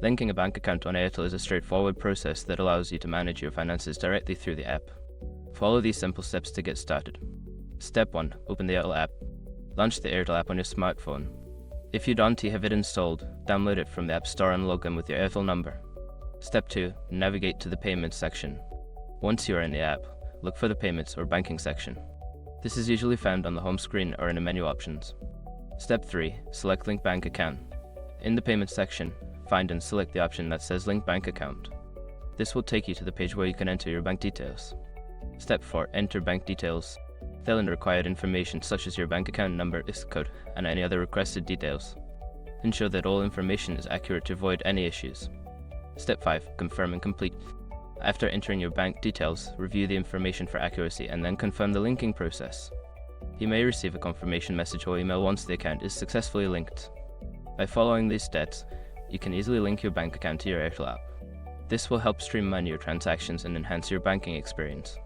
Linking a bank account on Airtel is a straightforward process that allows you to manage your finances directly through the app. Follow these simple steps to get started. Step 1. Open the Airtel app. Launch the Airtel app on your smartphone. If you don't have it installed, download it from the App Store and log in with your Airtel number. Step 2. Navigate to the Payments section. Once you are in the app, look for the Payments or Banking section. This is usually found on the home screen or in the menu options. Step 3. Select Link Bank Account. In the Payments section, find and select the option that says Link Bank Account. This will take you to the page where you can enter your bank details. Step 4. Enter bank details. Fill in the required information such as your bank account number, ISK code, and any other requested details. Ensure that all information is accurate to avoid any issues. Step 5. Confirm and complete. After entering your bank details, review the information for accuracy and then confirm the linking process. You may receive a confirmation message or email once the account is successfully linked. By following these steps, you can easily link your bank account to your Airtel app. This will help streamline your transactions and enhance your banking experience.